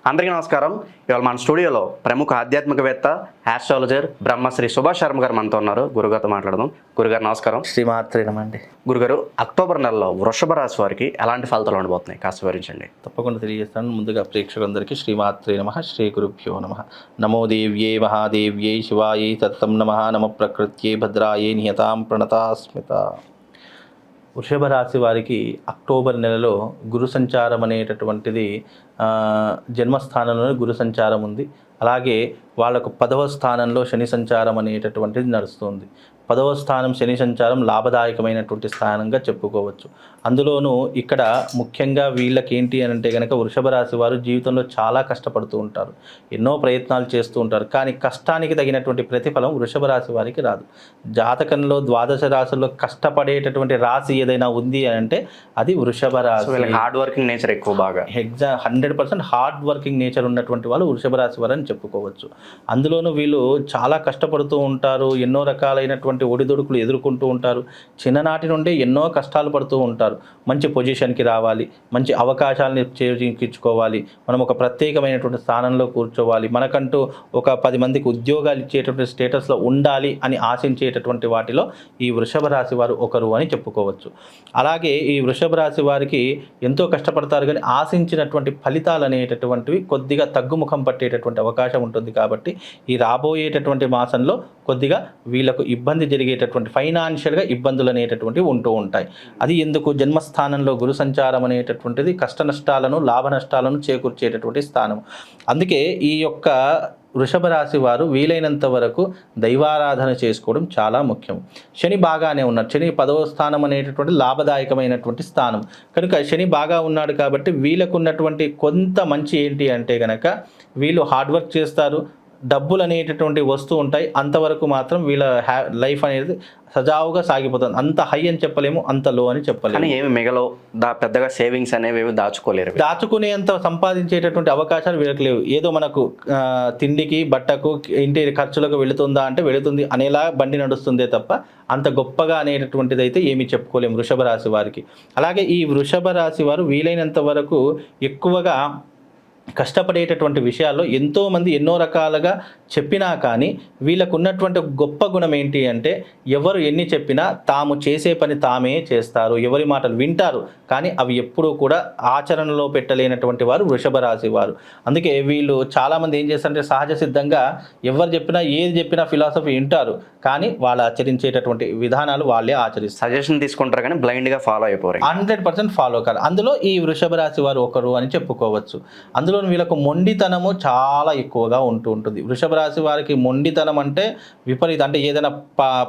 అందరికీ నమస్కారం. ఇవాళ మన స్టూడియోలో ప్రముఖ ఆధ్యాత్మికవేత్త, ఆస్ట్రాలజర్ బ్రహ్మశ్రీ సుభాష్ శర్మ గారు మనతో ఉన్నారు. గురుగారితో మాట్లాడదాం. గురుగారు నమస్కారం. శ్రీమాత్రేనమండి. గురుగారు, అక్టోబర్ నెలలో వృషభ రాశి వారికి ఎలాంటి ఫలితాలు ఉండబోతున్నాయి కాస్త వివరించండి. తప్పకుండా తెలియజేస్తాను. ముందుగా ప్రేక్షకులందరికీ శ్రీమాత్రే నమః, శ్రీ గురుభ్యో నమః. నమో దేవ్యే మహాదేవ్యై శివాయై తత్తం నమః. నమ ప్రకృత్యై భద్రాయై నియతాం ప్రణతాస్మిత. వృషభ రాశి వారికి అక్టోబర్ నెలలో గురు సంచారం అనేటటువంటిది జన్మస్థానంలో గురు సంచారం ఉంది. అలాగే వాళ్ళకు 10వ స్థానంలో శని సంచారం అనేటటువంటిది నడుస్తుంది. 10వ స్థానం శని సంచారం లాభదాయకమైనటువంటి స్థానంగా చెప్పుకోవచ్చు. అందులోనూ ఇక్కడ ముఖ్యంగా వీళ్ళకి ఏంటి అని అంటే కనుక వృషభ రాశి వారు జీవితంలో చాలా కష్టపడుతూ ఉంటారు, ఎన్నో ప్రయత్నాలు చేస్తూ ఉంటారు. కానీ కష్టానికి తగినటువంటి ప్రతిఫలం వృషభ రాశి వారికి రాదు. జాతకంలో ద్వాదశ రాశుల్లో కష్టపడేటటువంటి రాశి ఏదైనా ఉంది అని అంటే అది వృషభ రాశి. హార్డ్ వర్కింగ్ నేచర్ ఎక్కువ, బాగా 100% హార్డ్ వర్కింగ్ నేచర్ ఉన్నటువంటి వాళ్ళు వృషభ రాశి వారు అని చెప్పుకోవచ్చు. అందులోనూ వీళ్ళు చాలా కష్టపడుతూ ఉంటారు, ఎన్నో రకాలైనటువంటి ఒడిదుడుకులు ఎదుర్కొంటూ ఉంటారు. చిన్ననాటి నుండి ఎన్నో కష్టాలు పడుతూ ఉంటారు. మంచి పొజిషన్కి రావాలి, మంచి అవకాశాలని చేజిక్కించుకోవాలి, మనం ఒక ప్రత్యేకమైనటువంటి స్థానంలో కూర్చోవాలి, మనకంటూ ఒక 10 మందికి ఉద్యోగాలు ఇచ్చేటటువంటి స్టేటస్లో ఉండాలి అని ఆశించేటటువంటి వాటిలో ఈ వృషభ రాశి వారు ఒకరు అని చెప్పుకోవచ్చు. అలాగే ఈ వృషభ రాశి వారికి ఎంతో కష్టపడతారు, కానీ ఆశించినటువంటి ఫలితాలు అనేటటువంటివి కొద్దిగా తగ్గుముఖం పట్టేటటువంటి అవకాశం ఉంటుంది. కాబట్టి ఈ రాబోయేటటువంటి మాసంలో కొద్దిగా వీళ్ళకు ఇబ్బంది జరిగేటటువంటి ఫైనాన్షియల్గా ఇబ్బందులు అనేటటువంటివి ఉంటూ ఉంటాయి. అది ఎందుకు? జన్మస్థానంలో గురు సంచారం అనేటటువంటిది కష్ట నష్టాలను లాభ నష్టాలను చేకూర్చేటటువంటి స్థానం. అందుకే ఈ యొక్క వృషభ రాశి వారు వీలైనంత వరకు దైవారాధన చేసుకోవడం చాలా ముఖ్యం. శని బాగానే ఉన్నారు. శని 10వ స్థానం అనేటటువంటి లాభదాయకమైనటువంటి స్థానం కనుక శని బాగా ఉన్నాడు. కాబట్టి వీళ్ళకు ఉన్నటువంటి కొంత మంచి ఏంటి అంటే కనుక వీళ్ళు హార్డ్ వర్క్ చేస్తారు, డబ్బులు అనేటటువంటి వస్తూ ఉంటాయి. అంతవరకు మాత్రం వీళ్ళ లైఫ్ అనేది సజావుగా సాగిపోతుంది. అంత హై అని చెప్పలేము, అంత లో అని చెప్పలేము. ఏమి మిగలో పెద్దగా సేవింగ్స్ అనేవి దాచుకోలేరు. దాచుకునేంత సంపాదించేటటువంటి అవకాశాలు వీళ్ళకి లేవు. ఏదో మనకు తిండికి బట్టకు ఇంటి ఖర్చులకు వెళుతుందా అంటే వెళుతుంది అనేలా బండి నడుస్తుందే తప్ప అంత గొప్పగా అనేటటువంటిది అయితే ఏమీ చెప్పుకోలేము వృషభ రాశి వారికి. అలాగే ఈ వృషభ రాశి వారు వీలైనంత వరకు ఎక్కువగా కష్టపడేటటువంటి విషయాల్లో ఎంతోమంది ఎన్నో రకాలుగా చెప్పినా కానీ వీళ్ళకు ఉన్నటువంటి గొప్ప గుణం ఏంటి అంటే ఎవరు ఎన్ని చెప్పినా తాము చేసే పని తామే చేస్తారు, ఎవరి మాటలు వింటారు, కానీ అవి ఎప్పుడూ కూడా ఆచరణలో పెట్టలేనటువంటి వారు వృషభ రాశి వారు. అందుకే వీళ్ళు చాలామంది ఏం చేస్తారంటే సహజ సిద్ధంగా ఎవరు చెప్పినా ఏది చెప్పినా ఫిలాసఫీ వింటారు, కానీ వాళ్ళు ఆచరించేటటువంటి విధానాలు వాళ్ళే ఆచరిస్తారు. సజెషన్ తీసుకుంటారు కానీ బ్లైండ్గా ఫాలో అయిపోరు. 100% ఫాలో కాదు. అందులో ఈ వృషభ రాశి వారు ఒకరు అని చెప్పుకోవచ్చు. అందులో వీళ్ళకు మొండితనము చాలా ఎక్కువగా ఉంటుంది. వృషభ రాశి వారికి మొండితనం అంటే విపరీతం. అంటే ఏదైనా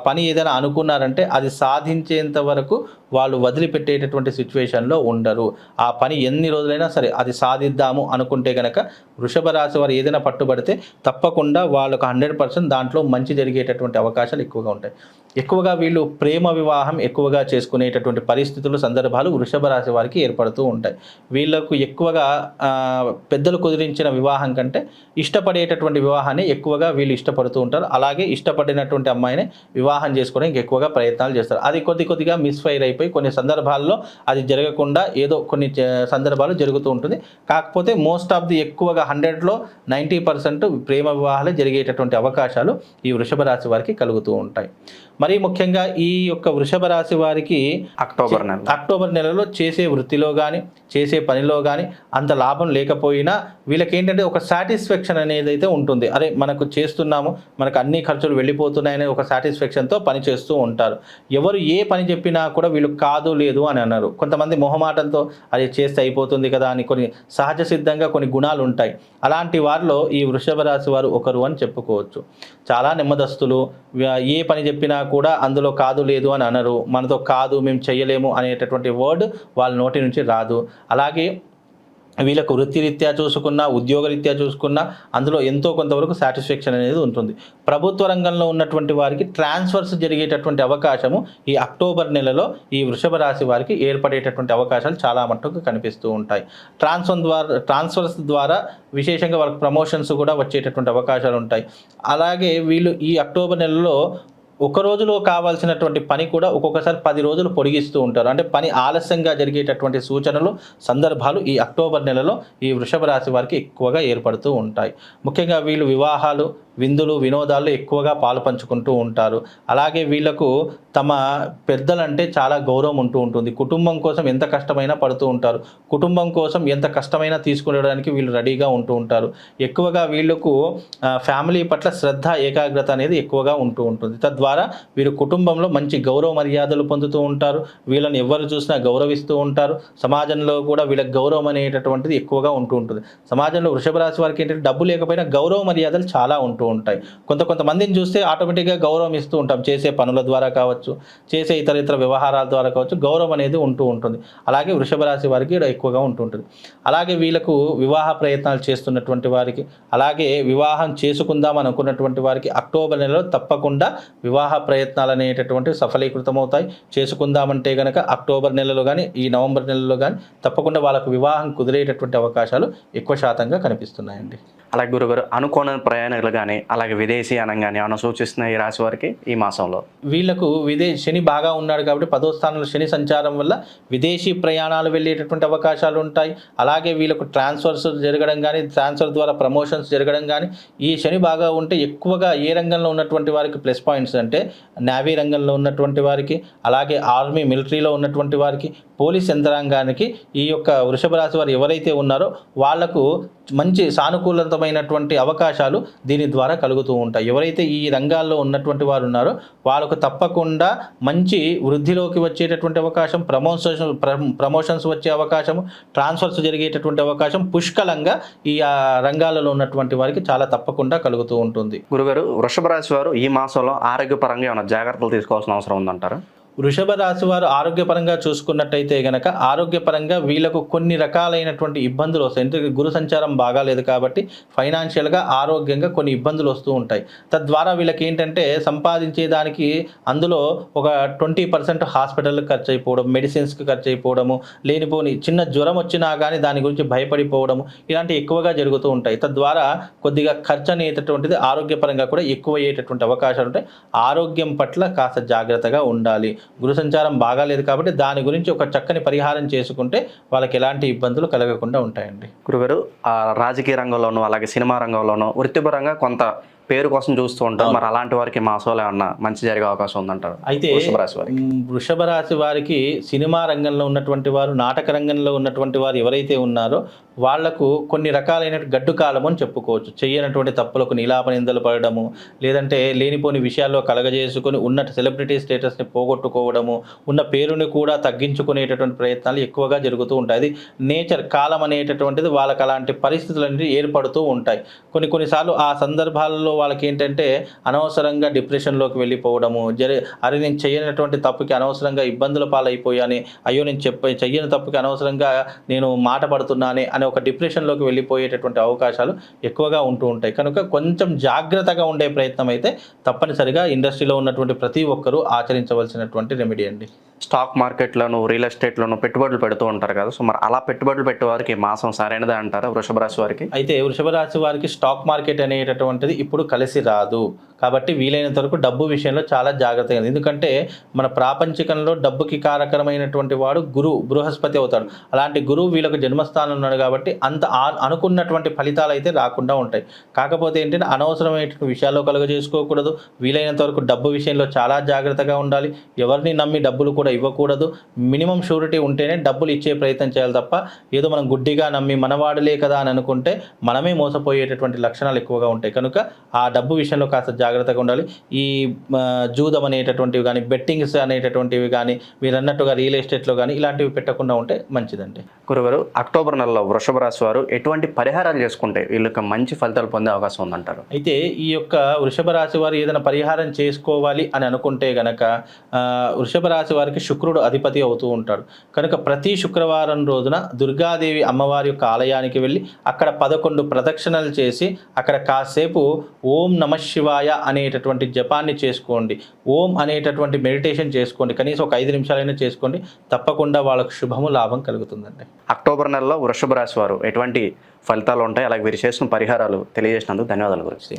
పని ఏదైనా అనుకున్నారంటే అది సాధించేంత వరకు వాళ్ళు వదిలిపెట్టేటటువంటి సిచ్యువేషన్లో ఉండరు. ఆ పని ఎన్ని రోజులైనా సరే అది సాధిద్దాము అనుకుంటే కనుక వృషభ రాశి వారు ఏదైనా పట్టుబడితే తప్పకుండా వాళ్ళకు 100% దాంట్లో మంచి జరిగేటటువంటి అవకాశాలు ఎక్కువగా ఉంటాయి. ఎక్కువగా వీళ్ళు ప్రేమ వివాహం ఎక్కువగా చేసుకునేటటువంటి పరిస్థితులు సందర్భాలు వృషభ రాశి వారికి ఏర్పడుతూ ఉంటాయి. వీళ్ళకు ఎక్కువగా పెద్దలు కుదిరించిన వివాహం కంటే ఇష్టపడేటటువంటి వివాహాన్ని ఎక్కువగా వీళ్ళు ఇష్టపడుతూ ఉంటారు. అలాగే ఇష్టపడినటువంటి అమ్మాయిని వివాహం చేసుకోవడానికి ఎక్కువగా ప్రయత్నాలు చేస్తారు. అది కొద్దిగా మిస్ఫైర్ అయిపోయి కొన్ని సందర్భాల్లో అది జరగకుండా ఏదో కొన్ని సందర్భాలు జరుగుతూ ఉంటుంది. కాకపోతే మోస్ట్ ఆఫ్ ది ఎక్కువగా 100లో 90% ప్రేమ వివాహాలే జరిగేటటువంటి అవకాశాలు ఈ వృషభ రాశి వారికి కలుగుతూ ఉంటాయి. మరీ ముఖ్యంగా ఈ యొక్క వృషభ రాశి వారికి అక్టోబర్ నెలలో చేసే వృత్తిలో కానీ చేసే పనిలో కానీ అంత లాభం లేకపోయినా వీళ్ళకి ఏంటంటే ఒక సాటిస్ఫాక్షన్ అనేది అయితే ఉంటుంది. అరే మనకు చేస్తున్నాము, మనకు అన్ని ఖర్చులు వెళ్ళిపోతున్నాయనే ఒక సాటిస్ఫాక్షన్తో పని చేస్తూ ఉంటారు. ఎవరు ఏ పని చెప్పినా కూడా వీళ్ళు కాదు లేదు అని అన్నారు. కొంతమంది మొహమాటంతో అది చేస్తే అయిపోతుంది కదా అని కొన్ని సహజ సిద్ధంగా కొన్ని గుణాలు ఉంటాయి. అలాంటి వారిలో ఈ వృషభ రాశి వారు ఒకరు అని చెప్పుకోవచ్చు. చాలా నెమ్మదస్తులు, ఏ పని చెప్పినా కూడా అందులో కాదు లేదు అని అనరు. మనతో కాదు, మేము చేయలేము అనేటటువంటి వర్డ్ వాళ్ళ నోటి నుంచి రాదు. అలాగే వీళ్ళకు వృత్తిరీత్యా చూసుకున్నా ఉద్యోగరీత్యా చూసుకున్నా అందులో ఎంతో కొంతవరకు సాటిస్ఫాక్షన్ అనేది ఉంటుంది. ప్రభుత్వ రంగంలో ఉన్నటువంటి వారికి ట్రాన్స్ఫర్స్ జరిగేటటువంటి అవకాశము ఈ అక్టోబర్ నెలలో ఈ వృషభ రాశి వారికి ఏర్పడేటటువంటి అవకాశాలు చాలా మట్టుకు కనిపిస్తూ ఉంటాయి. ట్రాన్స్ఫర్స్ ద్వారా విశేషంగా వాళ్ళకి ప్రమోషన్స్ కూడా వచ్చేటటువంటి అవకాశాలు ఉంటాయి. అలాగే వీళ్ళు ఈ అక్టోబర్ నెలలో ఒక రోజులో కావాల్సినటువంటి పని కూడా ఒక్కొక్కసారి 10 రోజులు పొడిగిస్తూ ఉంటారు. అంటే పని ఆలస్యంగా జరిగేటటువంటి సూచనలు, సందర్భాలు ఈ అక్టోబర్ నెలలో ఈ వృషభ రాశి వారికి ఎక్కువగా ఏర్పడుతూ ఉంటాయి. ముఖ్యంగా వీళ్ళు వివాహాలు, విందులు, వినోదాల్లో ఎక్కువగా పాలు పంచుకుంటూ ఉంటారు. అలాగే వీళ్ళకు తమ పెద్దలంటే చాలా గౌరవం ఉంటూ ఉంటుంది. కుటుంబం కోసం ఎంత కష్టమైనా పడుతూ ఉంటారు. కుటుంబం కోసం ఎంత కష్టమైనా తీసుకునేడానికి వీళ్ళు రెడీగా ఉంటూ ఉంటారు. ఎక్కువగా వీళ్ళకు ఫ్యామిలీ పట్ల శ్రద్ధ, ఏకాగ్రత అనేది ఎక్కువగా ఉంటూ ఉంటుంది. తద్వారా వీరు కుటుంబంలో మంచి గౌరవ మర్యాదలు పొందుతూ ఉంటారు. వీళ్ళని ఎవరు చూసినా గౌరవిస్తూ ఉంటారు. సమాజంలో కూడా వీళ్ళకి గౌరవం అనేటటువంటిది ఎక్కువగా ఉంటూ ఉంటుంది. సమాజంలో వృషభ రాశి వారికి ఏంటంటే డబ్బు లేకపోయినా గౌరవ మర్యాదలు చాలా ఉంటూ ఉంటాయి. కొంతమందిని చూస్తే ఆటోమేటిక్గా గౌరవం ఇస్తూ ఉంటాం. చేసే పనుల ద్వారా కావచ్చు, చేసే ఇతర వ్యవహారాల ద్వారా కావచ్చు, గౌరవం అనేది ఉంటూ ఉంటుంది. అలాగే వృషభ రాశి వారికి ఎక్కువగా ఉంటూ ఉంటుంది. అలాగే వీళ్ళకు వివాహ ప్రయత్నాలు చేస్తున్నటువంటి వారికి, అలాగే వివాహం చేసుకుందాం అనుకున్నటువంటి వారికి అక్టోబర్ నెలలో తప్పకుండా వివాహ ప్రయత్నాలు అనేటటువంటివి సఫలీకృతమవుతాయి. చేసుకుందామంటే కనుక అక్టోబర్ నెలలో కానీ, ఈ నవంబర్ నెలలో కానీ తప్పకుండా వాళ్ళకు వివాహం కుదిరేటటువంటి అవకాశాలు ఎక్కువ శాతంగా కనిపిస్తున్నాయండి. అలాగే గురుగారు, అనుకోని ప్రయాణాలు కానీ అలాగే విదేశీయానం కానీ ఏమైనా సూచిస్తున్నాయి ఈ రాశి వారికి ఈ మాసంలో? వీళ్ళకు శని బాగా ఉన్నాడు కాబట్టి 10వ స్థానంలో శని సంచారం వల్ల విదేశీ ప్రయాణాలు వెళ్ళేటటువంటి అవకాశాలు ఉంటాయి. అలాగే వీళ్ళకు ట్రాన్స్ఫర్స్ జరగడం కానీ, ట్రాన్స్ఫర్ ద్వారా ప్రమోషన్స్ జరగడం కానీ, ఈ శని బాగా ఉంటే ఎక్కువగా ఏ రంగంలో ఉన్నటువంటి వారికి ప్లస్ పాయింట్స్ అంటే నేవీ రంగంలో ఉన్నటువంటి వారికి, అలాగే ఆర్మీ మిలిటరీలో ఉన్నటువంటి వారికి, పోలీస్ యంత్రాంగానికి ఈ యొక్క వృషభ రాశి వారు ఎవరైతే ఉన్నారో వాళ్లకు మంచి సానుకూలతమైనటువంటి అవకాశాలు దీని ద్వారా కలుగుతూ ఉంటాయి. ఎవరైతే ఈ రంగాల్లో ఉన్నటువంటి వారు ఉన్నారో వాళ్ళకు తప్పకుండా మంచి వృద్ధిలోకి వచ్చేటటువంటి అవకాశం, ప్రమోషన్స్ వచ్చే అవకాశం, ట్రాన్స్ఫర్స్ జరిగేటటువంటి అవకాశం పుష్కలంగా ఈ రంగాలలో ఉన్నటువంటి వారికి చాలా తప్పకుండా కలుగుతూ ఉంటుంది. గురుగారు, వృషభ రాశి వారు ఈ మాసంలో ఆరోగ్యపరంగా ఏమైనా జాగ్రత్తలు తీసుకోవాల్సిన అవసరం ఉందంటారా? వృషభ రాశి వారు ఆరోగ్యపరంగా చూసుకున్నట్టయితే గనక ఆరోగ్యపరంగా వీళ్ళకు కొన్ని రకాలైనటువంటి ఇబ్బందులు వస్తాయి. ఎందుకంటే గురు సంచారం బాగాలేదు కాబట్టి ఫైనాన్షియల్గా, ఆరోగ్యంగా కొన్ని ఇబ్బందులు వస్తూ ఉంటాయి. తద్వారా వీళ్ళకి ఏంటంటే సంపాదించేదానికి అందులో ఒక 20% హాస్పిటల్కి ఖర్చు అయిపోవడం, మెడిసిన్స్కి ఖర్చు అయిపోవడము, లేనిపోని చిన్న జ్వరం వచ్చినా కానీ దాని గురించి భయపడిపోవడము, ఇలాంటివి ఎక్కువగా జరుగుతూ ఉంటాయి. తద్వారా కొద్దిగా ఖర్చు అనేటటువంటిది ఆరోగ్యపరంగా కూడా ఎక్కువ అయ్యేటటువంటి అవకాశాలు ఉంటాయి. ఆరోగ్యం పట్ల కాస్త జాగ్రత్తగా ఉండాలి. గురు సంచారం బాగాలేదు కాబట్టి దాని గురించి ఒక చక్కని పరిహారం చేసుకుంటే వాళ్ళకి ఎలాంటి ఇబ్బందులు కలగకుండా ఉంటాయండి. గురుగారు, రాజకీయ రంగంలోనూ అలాగే సినిమా రంగంలోనూ వృత్తిపరంగా కొంత పేరు కోసం చూస్తూ ఉంటారు. మరి అలాంటి వారికి మాసంలో ఏమన్నా మంచి జరిగే అవకాశం ఉందంటారు? అయితే వృషభ రాశి వారికి సినిమా రంగంలో ఉన్నటువంటి వారు, నాటక రంగంలో ఉన్నటువంటి వారు ఎవరైతే ఉన్నారో వాళ్లకు కొన్ని రకాలైన గడ్డు కాలం అని చెప్పుకోవచ్చు. చెయ్యనటువంటి తప్పులకు నీలాప నిందలు పడడము, లేదంటే లేనిపోని విషయాల్లో కలగజేసుకొని ఉన్న సెలబ్రిటీ స్టేటస్ని పోగొట్టుకోవడము, ఉన్న పేరుని కూడా తగ్గించుకునేటటువంటి ప్రయత్నాలు ఎక్కువగా జరుగుతూ ఉంటాయి. అది నేచర్, కాలం అనేటటువంటిది వాళ్ళకి అలాంటి పరిస్థితులు అనేవి ఏర్పడుతూ ఉంటాయి. కొన్నిసార్లు ఆ సందర్భాల్లో వాళ్ళకి ఏంటంటే అనవసరంగా డిప్రెషన్లోకి వెళ్ళిపోవడము, అరే నేను చేయనటువంటి తప్పుకి అనవసరంగా ఇబ్బందుల పాలైపోయాని, అయ్యో నేను చెయ్యని తప్పుకి అనవసరంగా నేను మాట పడుతున్నానే అనే ఒక డిప్రెషన్లోకి వెళ్ళిపోయేటటువంటి అవకాశాలు ఎక్కువగా ఉంటూ ఉంటాయి. కనుక కొంచెం జాగ్రత్తగా ఉండే ప్రయత్నం అయితే తప్పనిసరిగా ఇండస్ట్రీలో ఉన్నటువంటి ప్రతి ఒక్కరూ ఆచరించవలసినటువంటి రెమెడీ అండి. స్టాక్ మార్కెట్లోను, రియల్ ఎస్టేట్లోను పెట్టుబడులు పెడుతూ ఉంటారు కదా, సో మరి అలా పెట్టుబడులు పెట్టే వారికి మాసం సరైనదే అంటారా వృషభ రాశి వారికి? అయితే వృషభ రాశి వారికి స్టాక్ మార్కెట్ అనేటటువంటిది ఇప్పుడు కలిసి రాదు. కాబట్టి వీలైనంత వరకు డబ్బు విషయంలో చాలా జాగ్రత్తగా, ఎందుకంటే మన ప్రాపంచికంలో డబ్బుకి కారకరమైనటువంటి వాడు బృహస్పతి అవుతాడు. అలాంటి గురువు వీళ్ళకు జన్మస్థానం ఉన్నాడు కాబట్టి అంత అనుకున్నటువంటి ఫలితాలు అయితే రాకుండా ఉంటాయి. కాకపోతే ఏంటంటే అనవసరమైనటువంటి విషయాల్లో కలుగజేసుకోకూడదు. వీలైనంత వరకు డబ్బు విషయంలో చాలా జాగ్రత్తగా ఉండాలి. ఎవరిని నమ్మి డబ్బులు కూడా ఇవ్వకూడదు. మినిమం షూరిటీ ఉంటేనే డబ్బులు ఇచ్చే ప్రయత్నం చేయాలి తప్ప ఏదో మనం గుడ్డిగా నమ్మి మనవాడులే కదా అని అనుకుంటే మనమే మోసపోయేటటువంటి లక్షణాలు ఎక్కువగా ఉంటాయి. కనుక ఆ డబ్బు విషయంలో కాస్త జాగ్రత్తగా ఉండాలి. ఈ జూదం అనేటటువంటివి కానీ, బెట్టింగ్స్ అనేటటువంటివి కానీ, మీరు అన్నట్టుగా రియల్ ఎస్టేట్లో కానీ ఇలాంటివి పెట్టకుండా ఉంటే మంచిదండి. గురుగారు, అక్టోబర్ నెలలో వృషభ రాశి వారు ఎటువంటి పరిహారాలు చేసుకుంటే వీళ్ళకి మంచి ఫలితాలు పొందే అవకాశం ఉందంటారు? అయితే ఈ యొక్క వృషభ రాశి వారు ఏదైనా పరిహారం చేసుకోవాలి అని అనుకుంటే గనక వృషభ రాశి వారికి శుక్రుడు అధిపతి అవుతూ ఉంటాడు. కనుక ప్రతి శుక్రవారం రోజున దుర్గాదేవి అమ్మవారి యొక్క ఆలయానికి వెళ్ళి అక్కడ 11 ప్రదక్షిణలు చేసి అక్కడ కాసేపు ఓం నమ శివాయ అనేటటువంటి జపాన్ని చేసుకోండి. ఓం అనేటటువంటి మెడిటేషన్ చేసుకోండి. కనీసం ఒక 5 నిమిషాలైనా చేసుకోండి. తప్పకుండా వాళ్ళకు శుభము, లాభం కలుగుతుందండి. అక్టోబర్ నెలలో వృషభ రాశి వారు ఎటువంటి ఫలితాలు ఉంటాయి, అలాగే వీరు చేసిన పరిహారాలు తెలియజేసినందుకు ధన్యవాదాలు గురించి.